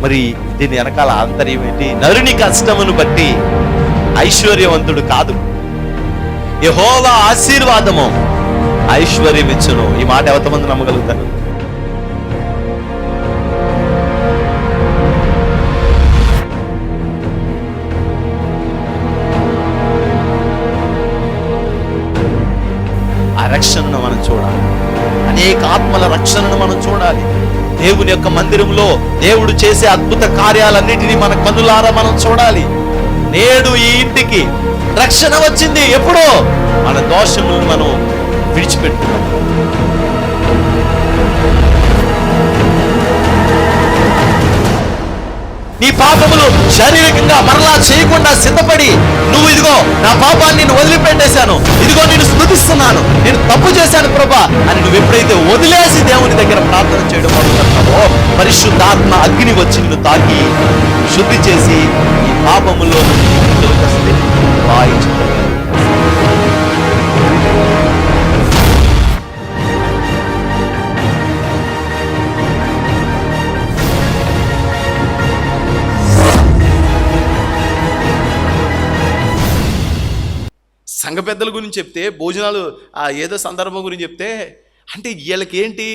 మరి దీని వెనకాల ఆంతర్యం ఏంటి? నరుని కష్టమును బట్టి ఐశ్వర్యవంతుడు కాదు, యెహోవా ఆశీర్వాదము ఐశ్వర్యం ఇచ్చును. ఈ మాట ఎంతమంది నమ్మగలుగుతారు? ఆ రక్షణను మనం చూడాలి, అనేక ఆత్మల రక్షణను మనం చూడాలి. దేవుని యొక్క మందిరంలో దేవుడు చేసే అద్భుత కార్యాలన్నిటినీ మన కన్నులారా మనం చూడాలి. నేడు ఈ ఇంటికి రక్షణ వచ్చింది. ఎప్పుడో మన దోషములను మనం విడిచిపెట్టుకున్నాం. నీ పాపములు శారీరకంగా మరలా చేయకుండా సిద్ధపడి, నువ్వు ఇదిగో నా పాపాన్ని నేను వదిలిపెట్టేశాను, ఇదిగో నేను స్తుతిస్తున్నాను, నేను తప్పు చేశాను ప్రభా అని నువ్వు ఎప్పుడైతే వదిలేసి దేవుని దగ్గర ప్రార్థన చేయడం మొదలుపెడతావో, పరిశుద్ధాత్మ అగ్ని వచ్చి నిన్ను తాకి శుద్ధి చేసి ఈ పాపములో సంఘ పెద్దల గురించి చెప్తే, భోజనాలు ఏదో సందర్భం గురించి చెప్తే, అంటే వీళ్ళకి ఏంటి?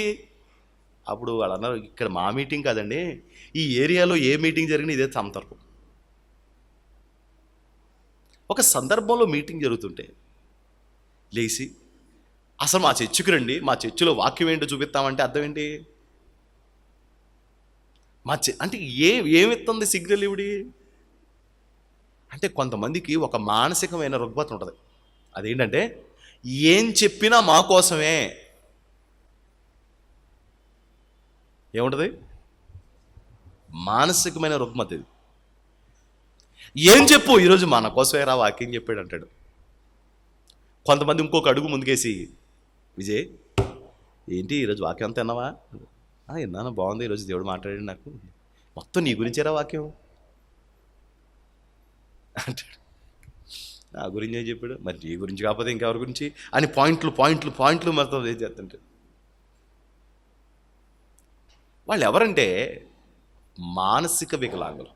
అప్పుడు వాళ్ళు అన్నారు, ఇక్కడ మా మీటింగ్ కాదండి, ఈ ఏరియాలో ఏ మీటింగ్ జరిగినా ఇదే సందర్భం. ఒక సందర్భంలో మీటింగ్ జరుగుతుంటే లేచి అసలు మా చర్చికి రండి, మా చర్చిలో వాక్యం ఏంటో చూపిస్తామంటే అర్థం ఏంటి? అంటే ఏమిస్తుంది సిగ్నల్ ఇవిడి? అంటే కొంతమందికి ఒక మానసికమైన రుగ్మత ఉంటుంది. అదేంటంటే ఏం చెప్పినా మా కోసమే. ఏముంటుంది? మానసికమైన రుగ్మత ఇది. ఏం చెప్పు, ఈరోజు మన కోసమే రా వాక్యం చెప్పాడు అంటాడు. కొంతమంది ఇంకొక అడుగు ముందుకేసి, విజయ్ ఏంటి ఈరోజు వాక్యం అంతా విన్నావా? విన్నాను, బాగుంది, ఈరోజు దేవుడు మాట్లాడాడు నాకు, మొత్తం నీ గురించేరా వాక్యం అంటాడు. నా గురించి ఏం చెప్పాడు? మరి నీ గురించి కాకపోతే ఇంకెవరి గురించి అని పాయింట్లు మొత్తం ఏం చేస్తుంటే, వాళ్ళు ఎవరంటే మానసిక వికలాంగులు.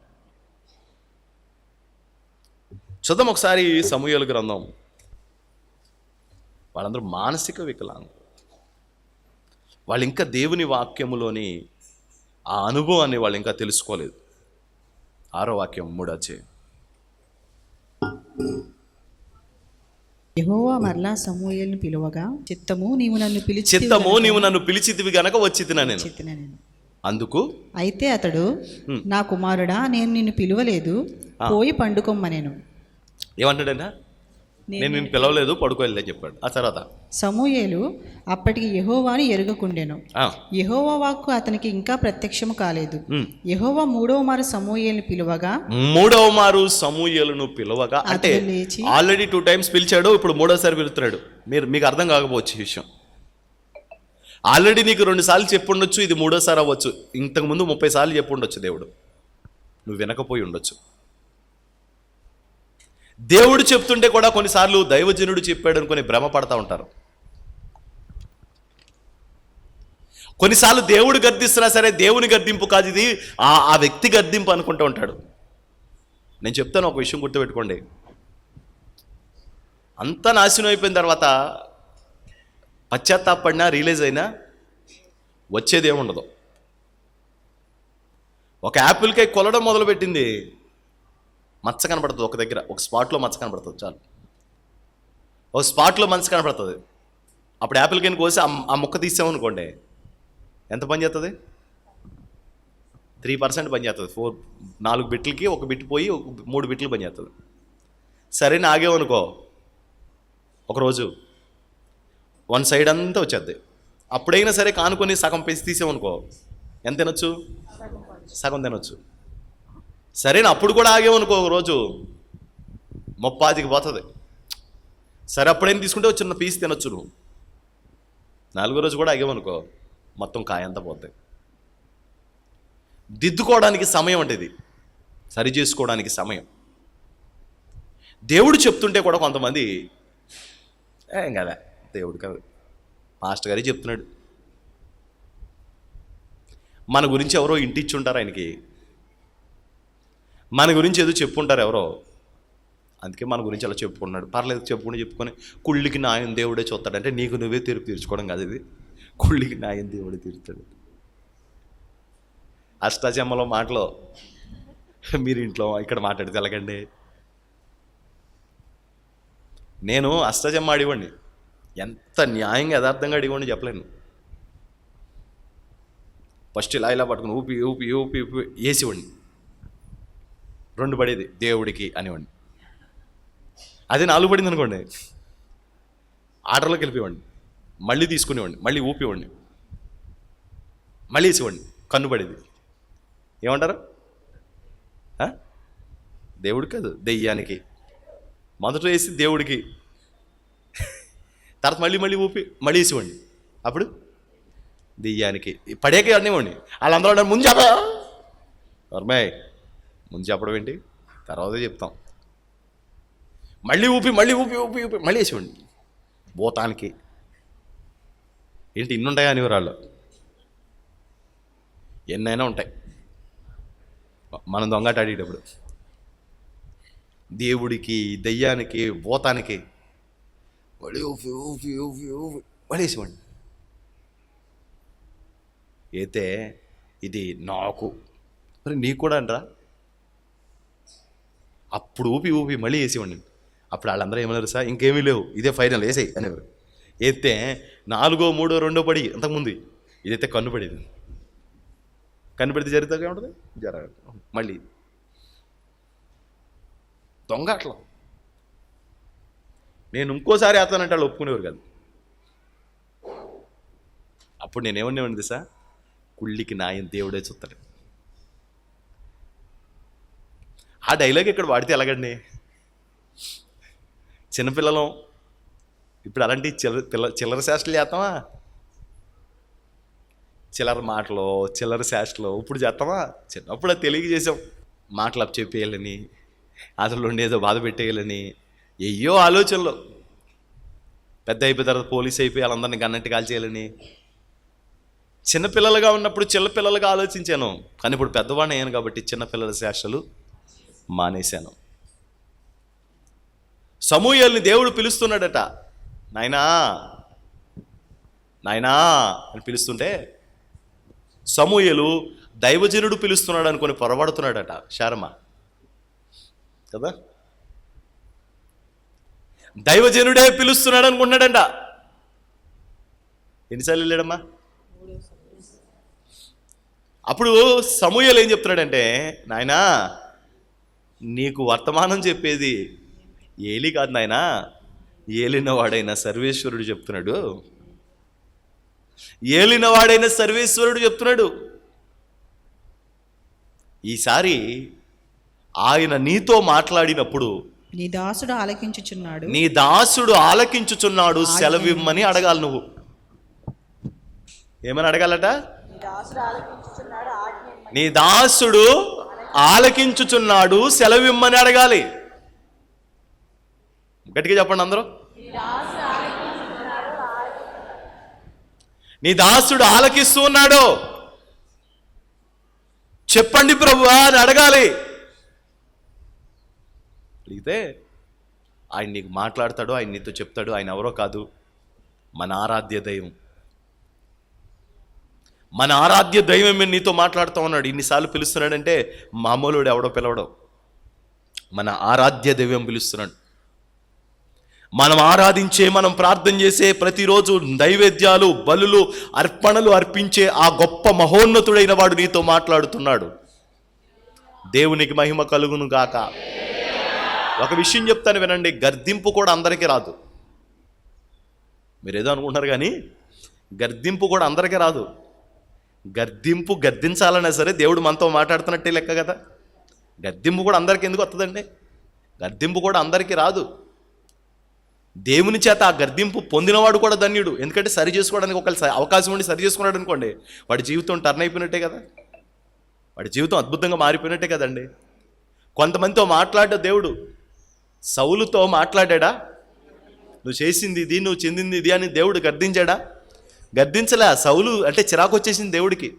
చూద్దాం ఒకసారి సమూయేలు గ్రంథం. వాళ్ళందరూ మానసిక వికలాంగులు. వాళ్ళు ఇంకా దేవుని వాక్యములోని ఆ అనుభవాన్ని వాళ్ళు ఇంకా తెలుసుకోలేదు. 6వ వాక్యం 3వ అధ్యాయం. యెహోవా మరలా సమూయేలును పిలువగా, చిత్తము నీవు నన్ను పిలిచితివి గనక వచ్చితినా నేను. అందుకు అయితే అతడు, నా కుమారుడా, నేను నిన్ను పిలువలేదు, పోయి పండుకొమ్మనెను. ఏమంటాడంట? నేను నిన్ను పిలవలేదు, పడుకోలే చెప్పాడు. ఆ తర్వాత సమూయేలు అప్పటికి యెహోవాను ఎరుగకుండెను. యెహోవా వాక్కు అతనికి ఇంకా ప్రత్యక్షము కాలేదు. యెహోవా మూడవ మారు సమూయేలును పిలువగా అంటే ఆల్రెడీ 2 times పిలిచాడు, ఇప్పుడు 3వసారి పిలుస్తున్నాడు. మీకు అర్థం కాకపోవచ్చు ఈ విషయం. ఆల్రెడీ నీకు 2 సార్లు చెప్పుండొచ్చు, ఇది 3వసారి అవ్వచ్చు. ఇంతకుముందు 30 సార్లు చెప్పుండొచ్చు దేవుడు, నువ్వు వినకపోయి ఉండొచ్చు. దేవుడు చెప్తుంటే కూడా కొన్నిసార్లు దైవజనుడు చెప్పాడు అనుకుని భ్రమ పడతా ఉంటారు. కొన్నిసార్లు దేవుడు గద్దిస్తున్నా సరే దేవుని గద్దింపు కాదు, ఇది ఆ వ్యక్తి గద్దింపు అనుకుంటూ ఉంటాడు. నేను చెప్తాను, ఒక విషయం గుర్తుపెట్టుకోండి. అంతా నాశనం అయిపోయిన తర్వాత పశ్చాత్తాపడినా రియలైజ్ అయినా వచ్చేది ఏముండదు. ఒక యాపిల్కాయ కొలడం మొదలుపెట్టింది, మచ్చ కనబడుతుంది ఒక దగ్గర, ఒక స్పాట్లో మచ్చ కనబడుతుంది, చాలు. ఒక స్పాట్లో మచ్చ కనబడుతుంది. అప్పుడు యాపిల్కాయని కోసి ఆ ముక్క తీసామనుకోండి, ఎంత పని చేస్తుంది? 3% పని చేస్తుంది. 4 బిట్లకి 1 బిట్ పోయి 3 బిట్లు పని చేస్తుంది. సరే ఆగేమనుకో, ఒకరోజు 1 side అంతా వచ్చేద్ది. అప్పుడైనా సరే కానుకొని సగం పెంచి తీసామనుకో, ఎంత తినొచ్చు? సగం తినొచ్చు. సరేనా, అప్పుడు కూడా ఆగేమనుకో, రోజు 30కి పోతుంది. సరే అప్పుడేం తీసుకుంటే చిన్న పీస్ తినొచ్చు నువ్వు. 4వ రోజు కూడా ఆగేమనుకో, మొత్తం కాయంతా పోతాయి. దిద్దుకోవడానికి సమయం అంటే ఇది, సరి చేసుకోవడానికి సమయం. దేవుడు చెప్తుంటే కూడా కొంతమంది ఏం కదా, దేవుడు కాదు, మాస్టర్ గారి చెప్తున్నాడు. మన గురించి ఎవరో ఇంటిచ్చుంటారు ఆయనకి, మన గురించి ఏదో చెప్పుకుంటారు ఎవరో, అందుకే మన గురించి అలా చెప్పుకున్నాడు. పర్లేదు చెప్పుకొని కుళ్ళికి న్యాయం దేవుడే చూస్తాడు. అంటే నీకు నువ్వే తీర్పు తీర్చుకోవడం కాదు ఇది, కుళ్ళికి న్యాయం దేవుడే తీరుతాడు. అష్టాచెమ్మలో మాటలో మీరు ఇంట్లో ఇక్కడ మాట్లాడితే ఎలాగండి? నేను అష్టాచెమ్మ అడిగండి, ఎంత న్యాయంగా యథార్థంగా అడిగండి చెప్పలేను. ఫస్ట్ ఇలా పట్టుకుని ఊపి ఊపి ఊపి ఊపి వేసివ్వండి, 2 పడేది దేవుడికి అనివ్వండి. అదే 4 పడింది అనుకోండి, ఆర్డర్లోకి వెళ్ళిపోయివ్వండి, మళ్ళీ తీసుకునివ్వండి, మళ్ళీ ఊపివ్వండి, మళ్ళీ వేసివ్వండి, కన్ను పడేది. ఏమంటారు? దేవుడికి కాదు, దెయ్యానికి. మొదట వేసి దేవుడికి, తర్వాత మళ్ళీ ఊపి మళ్ళీ వేసివ్వండి, అప్పుడు దెయ్యానికి. పడేకే అనివ్వండి. వాళ్ళందరూ అంటారు ముందు చెప్పా, వర్మాయ్ ముందు చెప్పడం ఏంటి, తర్వాతే చెప్తాం. మళ్ళీ ఊపి మళ్ళీ వేసివ్వండి భూతానికి. ఏంటి ఇన్ని ఉంటాయా అని వివరాలు? ఎన్నైనా ఉంటాయి. మనం దొంగట ఆడేటప్పుడు దేవుడికి, దెయ్యానికి, భూతానికి మళ్ళీ ఊపి మళ్ళీ వేసివ్వండి. అయితే ఇది నాకు, మరి నీకు కూడా అంటారా? అప్పుడు ఊపి మళ్ళీ వేసివ్వండి. అప్పుడు వాళ్ళందరూ ఏమన్నారు? సార్ ఇంకేమీ లేవు, ఇదే ఫైనల్, వేసేయి అనేవారు. అయితే 4, 3, 2 పడి అంతకుముందు ఇదైతే కన్ను పడేది. కన్ను పడితే జరిగితే ఏముంటుంది? మళ్ళీ దొంగ అట్లా. నేను ఇంకోసారి వేస్తానంటే వాళ్ళు ఒప్పుకునేవారు కాదు. అప్పుడు నేనేమన్నామండి సార్, కుళ్ళికి న్యాయం దేవుడే చూస్తాడు. ఆ డైలాగ్ ఇక్కడ వాడితే ఎలాగండి? చిన్నపిల్లలం ఇప్పుడు అలాంటి చిల్లర శాస్త్రాలు చేస్తామా? చిల్లర మాటలు, చిల్లర శాస్త్రాలు ఇప్పుడు చేస్తామా? చిన్నప్పుడు అది తెలియజేసాం. మాటలు అప్ చెప్పేయాలని, అసలు ఉండేదో బాధ పెట్టేయాలని, ఎయ్యో ఆలోచనలు. పెద్ద అయిపోయిన తర్వాత పోలీస్ అయిపోయి వాళ్ళందరినీ గన్నట్టు కాల్చేయాలని. చిన్నపిల్లలుగా ఉన్నప్పుడు చిన్నపిల్లలుగా ఆలోచించాను, కానీ ఇప్పుడు పెద్దవాడిని అయ్యాను కాబట్టి చిన్నపిల్లల శాస్త్రాలు మానేశాను. సమూయేలుని దేవుడు పిలుస్తున్నాడట, నాయనా నాయనా అని పిలుస్తుంటే సమూయేలు దైవజనుడు పిలుస్తున్నాడు అనుకొని పొరబడుతున్నాడట శారమ కదా. దైవజనుడే పిలుస్తున్నాడు అనుకున్నాడంట. ఎన్నిసార్లు వెళ్ళాడమ్మా? అప్పుడు సమూయేలు ఏం చెప్తున్నాడంటే, నాయనా నీకు వర్తమానం చెప్పేది ఏలి కాదు నాయనా, ఏలినవాడైన సర్వేశ్వరుడు చెప్తున్నాడు. ఏలినవాడైన సర్వేశ్వరుడు చెప్తున్నాడు. ఈసారి ఆయన నీతో మాట్లాడినప్పుడు నీ దాసుడు ఆలకించుచున్నాడు, నీ దాసుడు ఆలకించుచున్నాడు, సెలవిమ్మని అడగాలి. నువ్వు ఏమని అడగాలట? నీ దాసుడు ఆలకించుచున్నాడు, సెలవిమ్మని అడగాలి. గట్టిగా చెప్పండి అందరూ. నీ దాసుడు ఆలకిస్తూ ఉన్నాడు, చెప్పండి ప్రభువా అని అడగాలి. అడిగితే ఆయన నీకు మాట్లాడతాడు, ఆయన నీతో చెప్తాడు. ఆయన ఎవరో కాదు, మన ఆరాధ్య దైవం. మన ఆరాధ్య దైవం నీతో మాట్లాడుతూ ఉన్నాడు. ఇన్నిసార్లు పిలుస్తున్నాడంటే మామూలుడు ఎవడో పిలవడం, మన ఆరాధ్య దైవం పిలుస్తున్నాడు. మనం ఆరాధించే, మనం ప్రార్థన చేసే, ప్రతిరోజు నైవేద్యాలు, బలులు, అర్పణలు అర్పించే ఆ గొప్ప మహోన్నతుడైన వాడు నీతో మాట్లాడుతున్నాడు. దేవునికి మహిమ కలుగును గాక. ఒక విషయం చెప్తాను వినండి, గర్దింపు కూడా అందరికీ రాదు. మీరేదో అనుకుంటున్నారు కానీ గర్దింపు కూడా అందరికీ రాదు. గర్దించాలన్నా సరే దేవుడు మనతో మాట్లాడుతున్నట్టే లెక్క కదా. గర్దింపు కూడా అందరికీ ఎందుకు వస్తుందండి? గర్దింపు కూడా అందరికీ రాదు. దేవుని చేత ఆ గర్దింపు పొందినవాడు కూడా ధన్యుడు. ఎందుకంటే సరి చేసుకోవడానికి ఒక అవకాశం ఉండి సరి చేసుకున్నాడు అనుకోండి, వాడి జీవితం టర్న్ అయిపోయినట్టే కదా, వాడి జీవితం అద్భుతంగా మారిపోయినట్టే కదండి. కొంతమందితో మాట్లాడ్డా దేవుడు. సౌలుతో మాట్లాడా? నువ్వు చేసింది ఇది, నువ్వు చెందింది ఇది అని దేవుడు గర్దించాడా? గర్దించలే. సౌలు అంటే చిరాకు వచ్చేసింది దేవుడికి.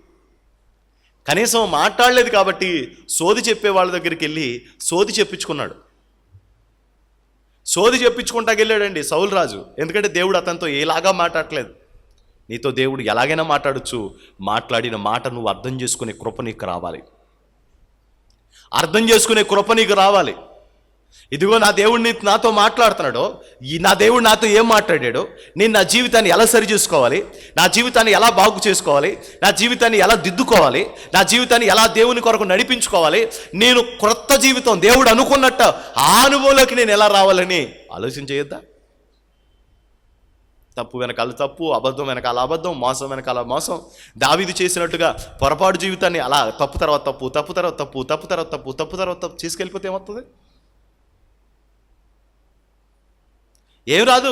కనీసం మాట్లాడలేదు కాబట్టి సోది చెప్పే వాళ్ళ దగ్గరికి వెళ్ళి సోది చెప్పించుకున్నాడు. సోది చెప్పించుకుంటాకి వెళ్ళాడండి సౌలు రాజు. ఎందుకంటే దేవుడు అతనితో ఏలాగా మాట్లాడలేదు. నీతో దేవుడు ఎలాగైనా మాట్లాడచ్చు, మాట్లాడిన మాట నువ్వు అర్థం చేసుకునే కృప నీకు రావాలి. అర్థం చేసుకునే కృప నీకు రావాలి. ఇదిగో నా దేవుడిని నాతో మాట్లాడుతున్నాడో, నా దేవుడు నాతో ఏం మాట్లాడాడో, నేను నా జీవితాన్ని ఎలా సరి చేసుకోవాలి, నా జీవితాన్ని ఎలా బాగు చేసుకోవాలి, నా జీవితాన్ని ఎలా దిద్దుకోవాలి, నా జీవితాన్ని ఎలా దేవుని కొరకు నడిపించుకోవాలి, నేను క్రొత్త జీవితం దేవుడు అనుకున్నట్టు ఆ అనుభవంలోకి నేను ఎలా రావాలని ఆలోచన చేయొద్దా? తప్పు వెనకాల తప్పు, అబద్ధం వెనకాల అబద్ధం, మోసం వెనకాల మోసం. దావీదు చేసినట్టుగా పొరపాటు జీవితాన్ని అలా తప్పు తర్వాత తప్పు, తప్పు తర్వాత తప్పు, తప్పు తర్వాత తప్పు, తప్పు తర్వాత తప్పు తీసుకెళ్ళిపోతే ఏమవుతుంది? ఏం రాదు.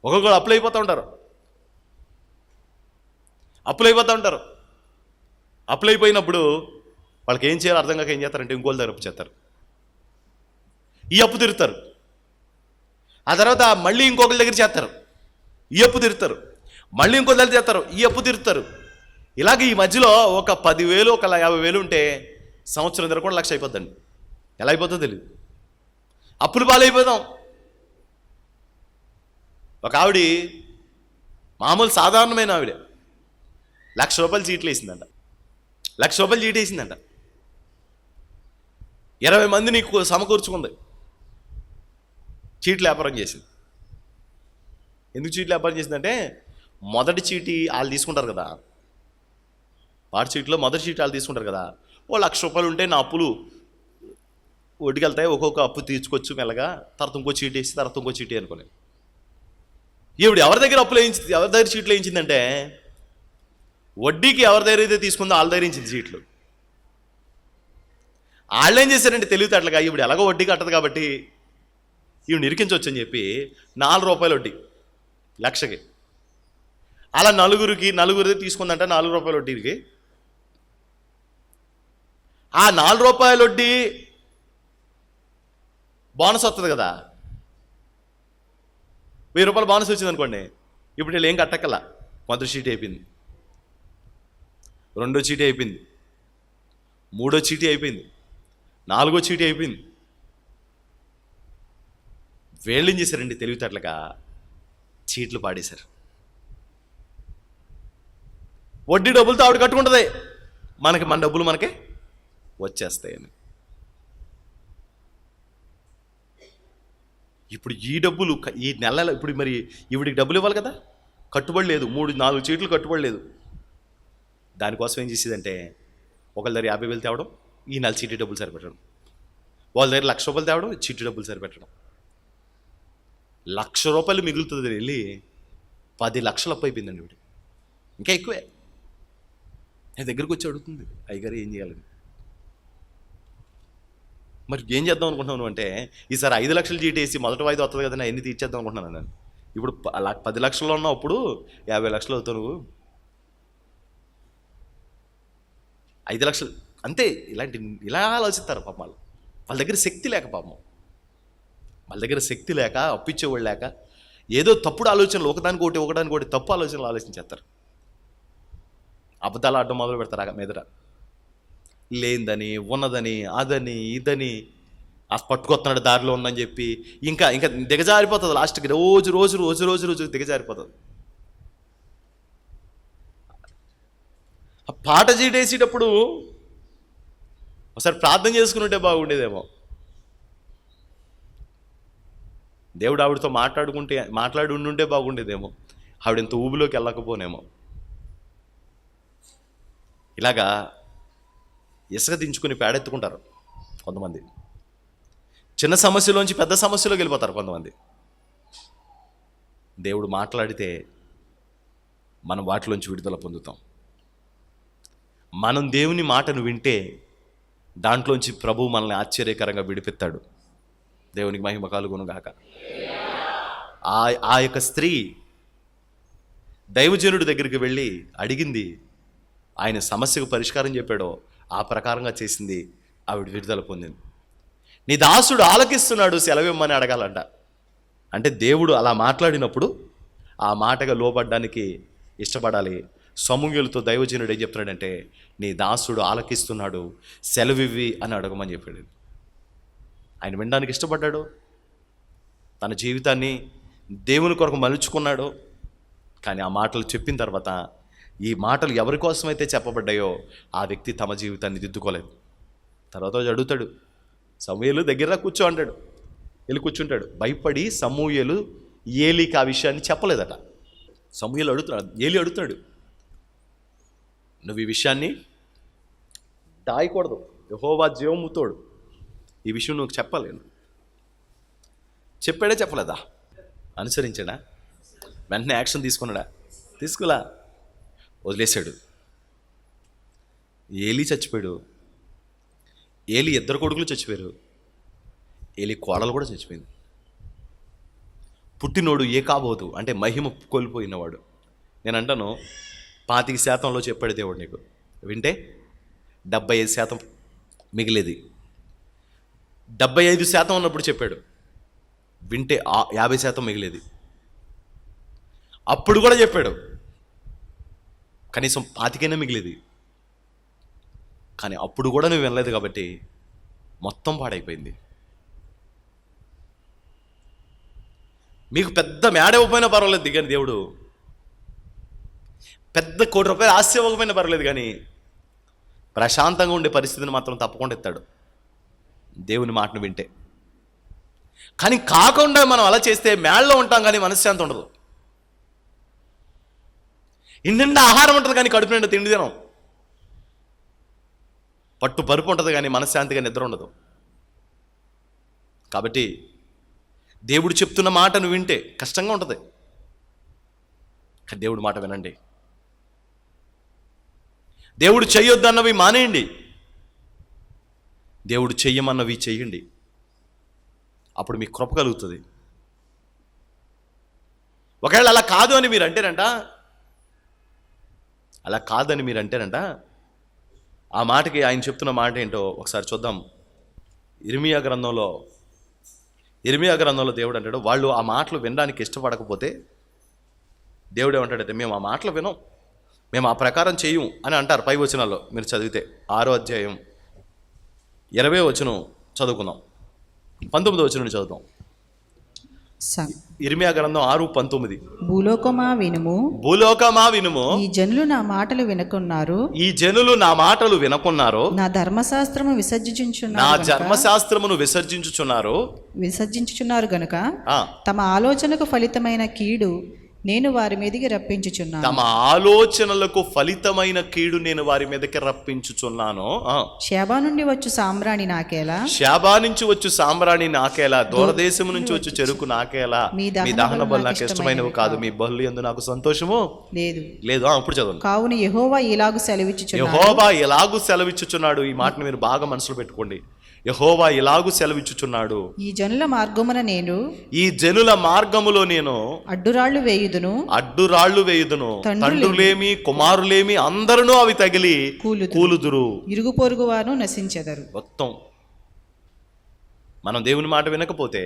ఒక్కొక్కరు అప్పులు అయిపోతూ ఉంటారు. అప్పులు అయిపోయినప్పుడు వాళ్ళకి ఏం చేయాలో అర్థం కాక ఏం చేస్తారంటే ఇంకోళ్ళ దగ్గర అప్పు చేస్తారు. ఈ అప్పు తీరుతారు. ఆ తర్వాత మళ్ళీ ఇంకొకరి దగ్గర చేస్తారు, ఈ అప్పు తీరుతారు. మళ్ళీ ఇంకొకరి దగ్గర చేస్తారు, ఈ అప్పు తీరుతారు. ఇలాగే ఈ మధ్యలో ఒక 10,000 ఒక 50,000 ఉంటే సంవత్సరం దగ్గర కూడా 1,00,000 అయిపోద్దండి. ఎలా అయిపోతుందో తెలియదు. అప్పులు పాలైపోదాం. ఒక ఆవిడ, మామూలు సాధారణమైన ఆవిడ, ₹1,00,000 చీట్లు వేసిందంట. ₹1,00,000 చీటీ వేసిందంట. 20 మందిని సమకూర్చుకుంది. చీట్లు వ్యాపారం చేసింది. ఎందుకు చీట్లు వ్యాపారం చేసిందంటే, మొదటి చీటీ వాళ్ళు తీసుకుంటారు కదా, వాడి చీట్లో మొదటి చీటీ వాళ్ళు తీసుకుంటారు కదా, ఓ ₹1,00,000 ఉంటే నా అప్పులు వడ్డీకి వెళ్తాయి, ఒక్కొక్క అప్పు తీర్చుకోవచ్చు మెల్లగా, తర్వాత ఇంకో చీటీ వేసి తర్వాత ఇంకో చీటీ అనుకుని. ఈవిడ ఎవరి దగ్గర ఎవరి దగ్గర చీట్లు వేయించిందంటే, వడ్డీకి ఎవరి దగ్గర అయితే తీసుకుందో వాళ్ళ దగ్గర వేయించింది చీట్లు. వాళ్ళు ఏం చేశారంటే తెలివితేటలుగా, ఈవిడ ఎలాగో వడ్డీ కట్టదు కాబట్టి ఈవిడ ఇరికించవచ్చు అని చెప్పి ₹4 వడ్డీ 1,00,000కి. అలా నలుగురిది తీసుకుందంట ₹4 వడ్డీకి. ఆ ₹4 వడ్డీ బోనస్ వస్తుంది కదా, ₹1,000 బోనస్ వచ్చింది అనుకోండి. ఇప్పుడు వీళ్ళు ఏం కట్టక్కల. మొదటి చీటీ అయిపోయింది, రెండో చీటీ అయిపోయింది, మూడో చీటీ అయిపోయింది, నాలుగో చీటీ అయిపోయింది. వీళ్ళు ఏం చేశారండి తెలివితేటలుగా చీట్లు పాడేశారు. వడ్డీ డబ్బులతో ఆవిడ కట్టుకుంటుంది, మన డబ్బులు మనకే వచ్చేస్తాయని. ఇప్పుడు ఈ డబ్బులు ఈ నెలలో ఇప్పుడు మరి ఈవిడికి డబ్బులు ఇవ్వాలి కదా, కట్టుబడి లేదు. 3-4 చీట్లు కట్టుబడి లేదు. దానికోసం ఏం చేసేదంటే, ఒకళ్ళ దగ్గర 50,000 తేవడం, ఈ నెల చీటీ డబ్బులు సరిపెట్టడం. వాళ్ళ దగ్గర ₹1,00,000 తేవడం, చీటీ డబ్బులు సరిపెట్టడం. ₹1,00,000 మిగులుతుంది వెళ్ళి 10 లక్షలు అప్పు అయిపోయిందండి వీడు. ఇంకా ఎక్కువే. నేను దగ్గరికి వచ్చి అడుగుతుంది, అయ్యగారు ఏం చేయాలని. మరి ఏం చేద్దాం అనుకుంటున్నాను అంటే, ఈసారి 5 లక్షలు చీటీ వేసి మొదటి వాయిదా వస్తుంది కదా, ఎన్ని తీర్చేద్దాం అనుకుంటున్నాను నేను. ఇప్పుడు 10 లక్షల్లో ఉన్నావు, అప్పుడు 50 లక్షలు అవుతావు నువ్వు. 5 లక్షలు అంతే. ఇలా ఆలోచిస్తారు పాపం వాళ్ళు. వాళ్ళ దగ్గర శక్తి లేక, పాపం వాళ్ళ దగ్గర శక్తి లేక, అప్పిచ్చేవాళ్ళు లేక, ఏదో తప్పుడు ఆలోచనలు, ఒకదానికి తప్పు ఆలోచనలు ఆలోచించేస్తారు. అబద్ధాలు ఆడడం మొదలు పెడతారు మీదట. లేనిదని, ఉన్నదని, అదని, ఇదని, ఆ పట్టుకొస్తున్నాడు దారిలో ఉందని చెప్పి ఇంకా దిగజారిపోతుంది. లాస్ట్కి రోజు దిగజారిపోతుంది. ఆ పాట చీటేసేటప్పుడు ఒకసారి ప్రార్థన చేసుకుని బాగుండేదేమో. దేవుడు ఆవిడతో మాట్లాడి ఉండుంటే బాగుండేదేమో. ఆవిడ ఇంత ఊబిలోకి వెళ్ళకపోనేమో. ఇలాగా ఇసుక దించుకుని పేడెత్తుకుంటారు కొంతమంది. చిన్న సమస్యలోంచి పెద్ద సమస్యలోకి వెళ్ళిపోతారు కొంతమంది. దేవుడు మాట్లాడితే మనం వాటిలోంచి విడుదల పొందుతాం. మనం దేవుని మాటను వింటే దాంట్లోంచి ప్రభువు మనల్ని ఆశ్చర్యకరంగా విడిపెత్తాడు. దేవునికి మహిమ కలుగును గాక. ఆ యొక్క స్త్రీ దైవజనుడి దగ్గరికి వెళ్ళి అడిగింది, ఆయన సమస్యకు పరిష్కారం చెప్పాడో ఆ ప్రకారంగా చేసింది, ఆవిడ విడుదల పొందింది. నీ దాసుడు ఆలకిస్తున్నాడు, సెలవిమ్మని అడగాలంట. అంటే దేవుడు అలా మాట్లాడినప్పుడు ఆ మాటగా లోబడ్డానికి ఇష్టపడాలి. సమూయేలుతో దైవజనుడు ఏం చెప్తున్నాడంటే, నీ దాసుడు ఆలకిస్తున్నాడు, సెలవివ్వి అని అడగమని చెప్పాడు. ఆయన వినడానికి ఇష్టపడ్డాడు, తన జీవితాన్ని దేవుని కొరకు మలుచుకున్నాడు. కానీ ఆ మాటలు చెప్పిన తర్వాత, ఈ మాటలు ఎవరి కోసమైతే చెప్పబడ్డాయో ఆ వ్యక్తి తమ జీవితాన్ని దిద్దుకోలేదు. తర్వాత అడుగుతాడు, సమూయేలు దగ్గర కూర్చో అంటాడు. వెళ్ళి కూర్చుంటాడు. భయపడి సమూయేలు ఏలీకి ఆ విషయాన్ని చెప్పలేదట. సమూయేలు అడుగుతాడు, ఏలీ అడుగుతాడు, నువ్వు ఈ విషయాన్ని దాయకూడదు, యెహోవా జీవముతోడు, ఈ విషయం నువ్వు చెప్పలేను. చెప్పాడా చెప్పలేదా? అనుసరించాడా? వెంటనే యాక్షన్ తీసుకున్నాడా? తీసుకోలా, వదిలేశాడు. ఏలీ చచ్చిపోయాడు. ఏలీ ఇద్దరు కొడుకులు చచ్చిపోయారు. ఏలీ కోడలు కూడా చచ్చిపోయింది. పుట్టినోడు ఏ కాబోదు అంటే మహిమ కోల్పోయినవాడు. నేను అంటాను, 25% చెప్పాడు దేవుడు నీకు, వింటే 75% మిగిలేది. 75% ఉన్నప్పుడు చెప్పాడు, వింటే 50% మిగిలేది. అప్పుడు కూడా చెప్పాడు, కనీసం 25 మిగిలేది. కానీ అప్పుడు కూడా నువ్వు వినలేదు కాబట్టి మొత్తం పాడైపోయింది. మీకు పెద్ద మేడ ఇవ్వకపోయినా పర్వాలేదు దిగని దేవుడు, పెద్ద ₹1,00,00,000 ఆస్తి ఇవ్వకపోయినా పర్వాలేదు, కానీ ప్రశాంతంగా ఉండే పరిస్థితిని మాత్రం తప్పకుండా ఇస్తాడు దేవుని మాటను వింటే. కానీ కాకుండా మనం అలా చేస్తే మేడలో ఉంటాం కానీ మనశ్శాంతి ఉండదు. ఇంటిండా ఆహారం ఉంటుంది కానీ కడుపు నిండా తిండి తినం. పట్టు పరుపు ఉంటుంది కానీ మనశ్శాంతిగా నిద్ర ఉండదు. కాబట్టి దేవుడు చెప్తున్న మాట నువ్వు వింటే కష్టంగా ఉంటుంది, కానీ దేవుడి మాట వినండి. దేవుడు చెయ్యొద్దన్నవి మానేయండి, దేవుడు చెయ్యమన్నవి చెయ్యండి. అప్పుడు మీకు కృప కలుగుతుంది. ఒకవేళ అలా కాదు అని మీరు అంటేనంట, ఆ మాటకి ఆయన చెప్తున్న మాట ఏంటో ఒకసారి చూద్దాం. ఇర్మియా గ్రంథంలో దేవుడు అంటాడు, వాళ్ళు ఆ మాటలు వినడానికి ఇష్టపడకపోతే దేవుడు ఏమంటాడంటే, మేము ఆ మాటలు వినం, మేము ఆ ప్రకారం చెయ్యం అని అంటారు. పై వచనాల్లో మీరు చదివితే 6వ అధ్యాయం 20వ వచనం చదువుకుందాం, 19వ వచనం చదువుతాం. ఇర్మియా గ్రంథం 6:19. భూలోకమా వినుము, ఈ జనులు నా మాటలు వినకున్నారు, నా ధర్మశాస్త్రమును విసర్జించుచున్నారు గనుక తమ ఆలోచనకు ఫలితమైన కీడు నేను వారి మీదకి రప్పించుచున్నాను. షేబా నుంచి వచ్చు సాంబ్రాణి నాకేలా, దూరదేశం నుంచి వచ్చు చెరుకు నాకేలా, మీ దహన బలులు నాకు ఇష్టమైనవి కాదు, మీ బలులు యందు నాకు సంతోషము లేదు. అప్పుడు చదవండి. కావున యెహోవా ఇలాగు సెలవిచ్చుచున్నాడు. ఈ మాటను మీరు బాగా మనసులో పెట్టుకోండి. యెహోవా ఇలాగు సెలవిచ్చుచున్నాడు, ఈ జనుల మార్గములో నేను అడ్డురాళ్ళు వేయుదును, తండ్రులేమి కుమారులేమి అందరూ అవి తగిలి కూలుదురు, ఇరుగు పొరుగు వారు నశించెదరు. మొత్తం మనం దేవుని మాట వినకపోతే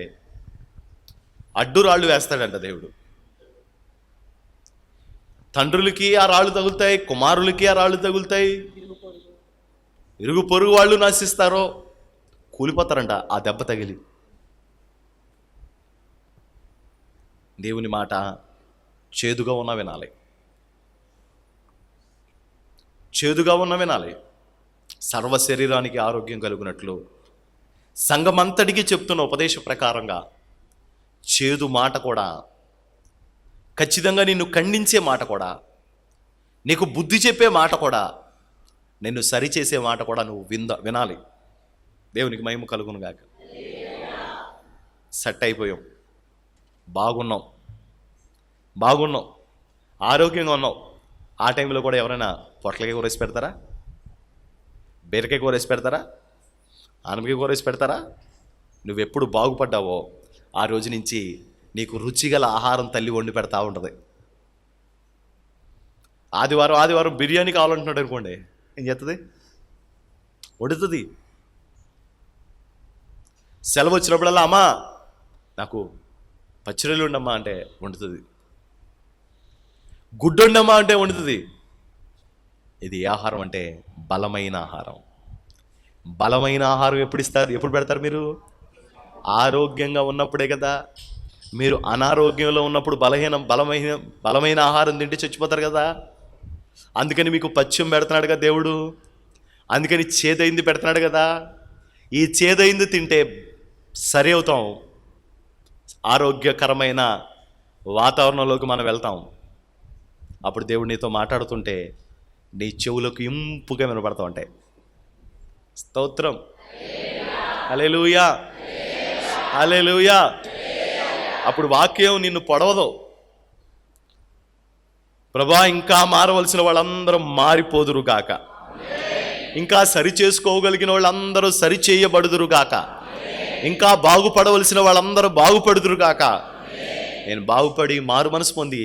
అడ్డురాళ్ళు వేస్తాడంట దేవుడు. తండ్రులకి ఆ రాళ్ళు తగులుతాయి, కుమారులకి ఆ రాళ్ళు తగులుతాయి, ఇరుగు పొరుగు వాళ్ళు నశిస్తారో, కూలిపోతారంట ఆ దెబ్బ తగిలి. దేవుని మాట చేదుగా ఉన్న వినాలి. సర్వ శరీరానికి ఆరోగ్యం కలుగునట్లు సంఘమంతటికి చెప్తున్న ఉపదేశ ప్రకారంగా చేదు మాట కూడా, ఖచ్చితంగా నిన్ను ఖండించే మాట కూడా, నీకు బుద్ధి చెప్పే మాట కూడా, నిన్ను సరిచేసే మాట కూడా నువ్వు వినాలి. దేవునికి మహిమ కలుగును గాక. సెట్ అయిపోయాం, బాగున్నాం, ఆరోగ్యంగా ఉన్నాం. ఆ టైంలో కూడా ఎవరైనా పొట్లకాయ కూర వేసి పెడతారా? బీరకాయ కూర వేసి పెడతారా? ఆనపకాయ కూర వేసి పెడతారా? నువ్వెప్పుడు బాగుపడ్డావో ఆ రోజు నుంచి నీకు రుచిగల ఆహారం తల్లి వండి పెడతా ఉంటుంది. ఆదివారం బిర్యానీ కావాలంటున్నాడు అనుకోండి, ఏం చేస్తుంది? వండుతుంది. సెలవు వచ్చినప్పుడల్లా, అమ్మా నాకు పచ్చిరొయ్యలు ఉండమ్మా అంటే వండుతుంది, గుడ్డు వండమ్మా అంటే వండుతుంది. ఇది ఏ ఆహారం అంటే బలమైన ఆహారం. బలమైన ఆహారం ఎప్పుడు ఇస్తారు, ఎప్పుడు పెడతారు మీరు? ఆరోగ్యంగా ఉన్నప్పుడే కదా. మీరు అనారోగ్యంలో ఉన్నప్పుడు బలమైన ఆహారం తింటే చచ్చిపోతారు కదా. అందుకని మీకు పచ్యం పెడుతున్నాడు కదా దేవుడు, అందుకని చేదైంది పెడుతున్నాడు కదా. ఈ చేదైంది తింటే సరి అవుతాం, ఆరోగ్యకరమైన వాతావరణంలోకి మనం వెళ్తాం. అప్పుడు దేవుడు నీతో మాట్లాడుతుంటే నీ చెవులకు ఇంపుగా వినపడతా ఉంటాయి. స్తోత్రం, హల్లెలూయా, హల్లెలూయా. అప్పుడు వాక్యం నిన్ను పొడవదు. ప్రభా, ఇంకా మారవలసిన వాళ్ళందరూ మారిపోదురు గాక, ఇంకా సరి చేసుకోగలిగిన వాళ్ళందరూ సరి చేయబడుదురు గాక, ఇంకా బాగుపడవలసిన వాళ్ళందరూ బాగుపడుదురు గాక. నేను బాగుపడి మారు మనసు పొంది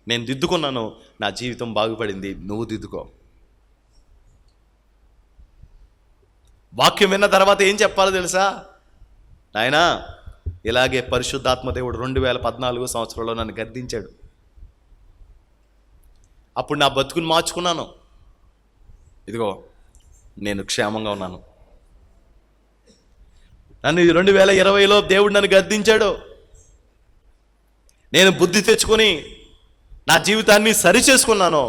నేను దిద్దుకున్నాను, నా జీవితం బాగుపడింది, నువ్వు దిద్దుకో. వాక్యం విన్న తర్వాత ఏం చెప్పాలో తెలుసా? నాయనా, ఇలాగే పరిశుద్ధాత్మ దేవుడు 2014 సంవత్సరంలో నన్ను గద్దించాడు. అప్పుడు నా బతుకుని మార్చుకున్నాను. ఇదిగో నేను క్షేమంగా ఉన్నాను. నన్ను 2020లో దేవుడు నన్ను గద్దించాడు. నేను బుద్ధి తెచ్చుకొని నా జీవితాన్ని సరి చేసుకున్నాను.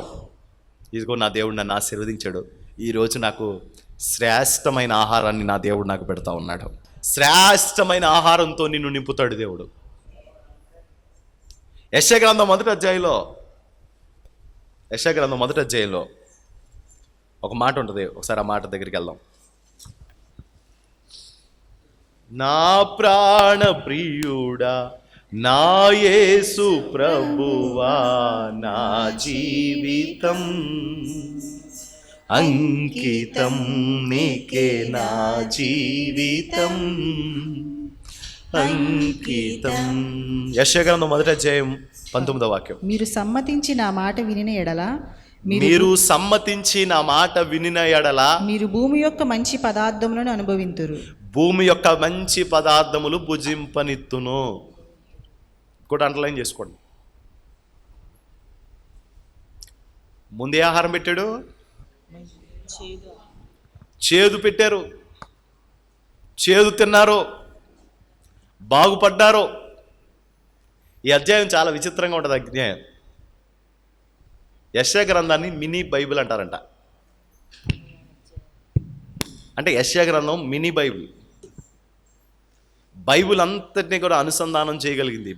ఇదిగో నా దేవుడు నన్ను ఆశీర్వదించాడు. ఈరోజు నాకు శ్రేష్టమైన ఆహారాన్ని నా దేవుడు నాకు పెడతా ఉన్నాడు. శ్రేష్టమైన ఆహారంతో నిన్ను నింపుతాడు దేవుడు. యెషయా గ్రంథం మొదటి అధ్యాయంలో ఒక మాట ఉంటుంది. ఒకసారి ఆ మాట దగ్గరికి వెళ్దాం. నా ప్రాణ ప్రియుడా, నా యేసు ప్రభువా, నా జీవితం అంకితం నీకే, నా జీవితం అంకితం. యెషయా గ్రంథం మొదటి అధ్యాయం 19వ వాక్యం. మీరు సమ్మతించి నా మాట వినిన ఎడల మీరు భూమి యొక్క మంచి పదార్థములను అనుభవింతురు. భూమి యొక్క మంచి పదార్థములు భుజింపనిత్తును. కూడా అండర్లైన్ చేసుకోండి. ముందే ఆహారం పెట్టాడు, చేదు పెట్టారు, చేదు తిన్నారు, బాగుపడ్డారు. ఈ అధ్యాయం చాలా విచిత్రంగా ఉంటుంది. అధ్యాయం యెషయా గ్రంథాన్ని మినీ బైబిల్ అంటారంట. అంటే యెషయా గ్రంథం మినీ బైబిల్. బైబిల్ అంతటినీ కూడా అనుసంధానం చేయగలిగింది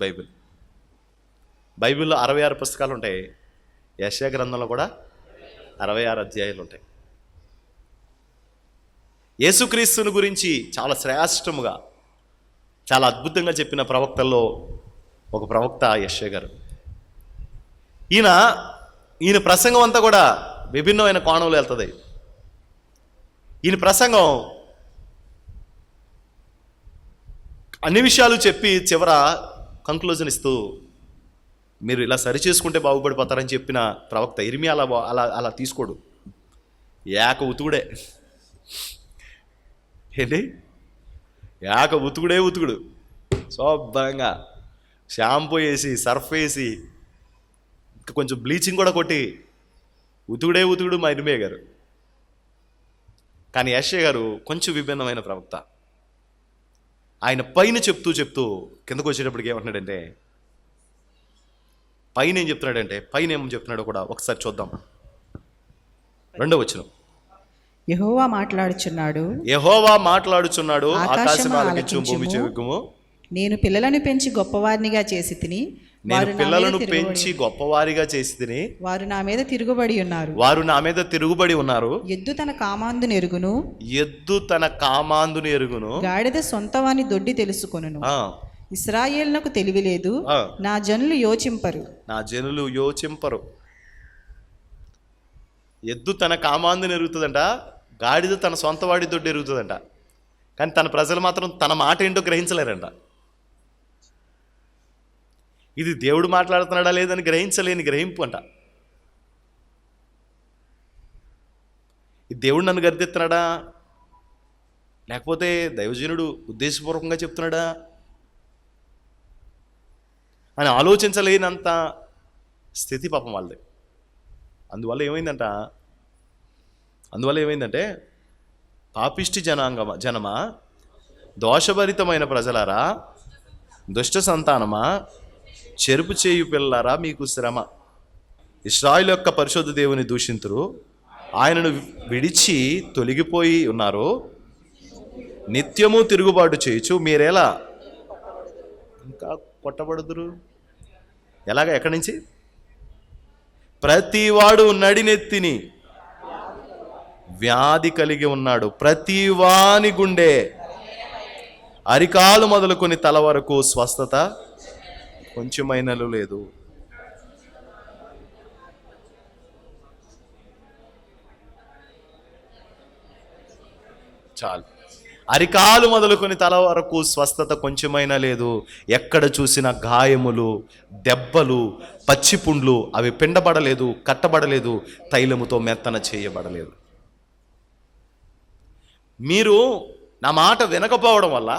బైబిల్లో 66 పుస్తకాలు ఉంటాయి. యెషయా గ్రంథంలో కూడా 66 అధ్యాయాలు ఉంటాయి. యేసుక్రీస్తుని గురించి చాలా శ్రేష్టముగా, చాలా అద్భుతంగా చెప్పిన ప్రవక్తల్లో ఒక ప్రవక్త యెషయా గారు. ఈయన ప్రసంగం అంతా కూడా విభిన్నమైన కోణంలో వెళ్తుంది. ఈయన ప్రసంగం అన్ని విషయాలు చెప్పి చివర కంక్లూజన్ ఇస్తూ మీరు ఇలా సరి చేసుకుంటే బాగుపడిపోతారని చెప్పిన ప్రవక్త ఇర్మియా అలా తీసుకోడు. ఏక ఉతుకుడే ఏంటి, ఏక ఉతుకుడు శుభ్రంగా షాంపూ వేసి, సర్ఫ్ వేసి, ఇంకా కొంచెం బ్లీచింగ్ కూడా కొట్టి ఉతుకుడు మా ఇర్మియా గారు. కానీ యెషయా గారు కొంచెం విభిన్నమైన ప్రవక్త. ఆయన పైన చెప్తూ కిందకు వచ్చేటప్పటికి ఏమంటున్నాడంటే, పైన ఏం చెప్తున్నాడో కూడా ఒకసారి చూద్దాం. 2వ వచనం. యెహోవా మాట్లాడుచున్నాడు, ఆకాశం ఆలకించు, భూమి చెవిక్కుము. నేను పిల్లలను పెంచి గొప్పవారిగా చేసి తిని, వారు నా మీద తిరుగుబడి ఉన్నారు. ఎద్దు తన కామాందును ఎరుగును, గాడిద సొంతవాని దొడ్డి తెలుసుకొనును. ఇశ్రాయేలునకు తెలివి లేదు, నా జనులు యోచింపరు. ఎద్దు తన కామాందుని ఎరుగుతుందంట, గాడిద తన సొంత వాడి దొడ్డి ఎరుగుతుందంట. కానీ తన ప్రజలు మాత్రం తన మాట ఏంటో గ్రహించలేరంట. ఇది దేవుడు మాట్లాడుతున్నాడా లేదని గ్రహించలేని గ్రహింపు అంట. ఇది దేవుడు నన్ను గర్దిస్తున్నాడా, లేకపోతే దైవజనుడు ఉద్దేశపూర్వకంగా చెప్తున్నాడా అని ఆలోచించలేనంత స్థితి పాపం వాళ్ళది. అందువల్ల ఏమైందంట, అందువల్ల ఏమైందంటే, పాపిష్టి జనమా, దోషభరితమైన ప్రజలారా, దుష్ట సంతానమా, చెరుపు చేయు పిల్లలారా, మీకు శ్రమ. ఇశ్రాయేలు యొక్క పరిశుద్ధ దేవుని దూషింతురు, ఆయనను విడిచి తొలగిపోయి ఉన్నారు, నిత్యము తిరుగుబాటు చేయొచ్చు, మీరేలా ఇంకా కొట్టబడుదురు. ఎలాగ? ఎక్కడి నుంచి? ప్రతివాడు నడినెత్తిని వ్యాధి కలిగి ఉన్నాడు, ప్రతివాని గుండె అరికాలు మొదలుకొని తల వరకు స్వస్థత కొంచెమైనలు లేదు. చాలు. అరికాలు మొదలుకొని తల వరకు స్వస్థత కొంచెమైనా లేదు. ఎక్కడ చూసిన గాయములు, దెబ్బలు, పచ్చిపుండ్లు, అవి పిండబడలేదు, కట్టబడలేదు, తైలముతో మెత్తన చేయబడలేదు. మీరు నా మాట వినకపోవడం వల్ల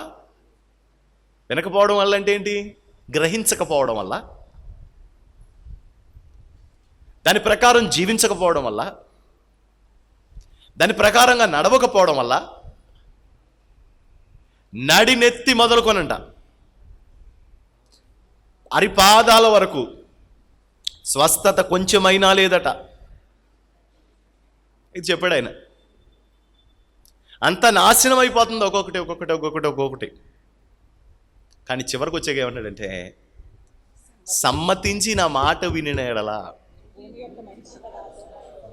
అంటే ఏంటి? గ్రహించకపోవడం వల్ల, దాని ప్రకారం జీవించకపోవడం వల్ల, దాని ప్రకారంగా నడవకపోవడం వల్ల నడినెత్తి మొదలుకొనంట అరిపాదాల వరకు స్వస్థత కొంచెమైనా లేదట. ఇది చెప్పాడు ఆయన. అంత నాశనం అయిపోతుంది ఒక్కొక్కటి. కానీ చివరికి వచ్చాక ఏమన్నాడంటే, సమ్మతించి నా మాట వినిన ఎడల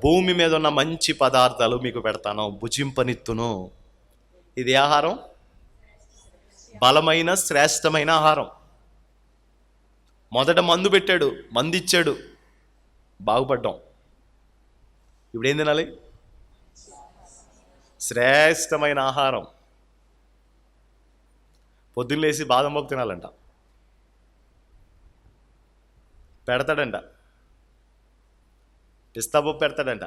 భూమి మీద ఉన్న మంచి పదార్థాలు మీకు పెడతాను, భుజింపనిత్తును. ఇది ఆహారం బలమైన శ్రేష్టమైన ఆహారం. మొదట మందు పెట్టాడు, మందు ఇచ్చాడు, బాగుపడ్డాం. ఇప్పుడు ఏం తినాలి? శ్రేష్టమైన ఆహారం. పొద్దున్న లేచి బాదం పప్పు తినాలంట, పెడతాడంట. పిస్తా పప్పు పెడతాడంట,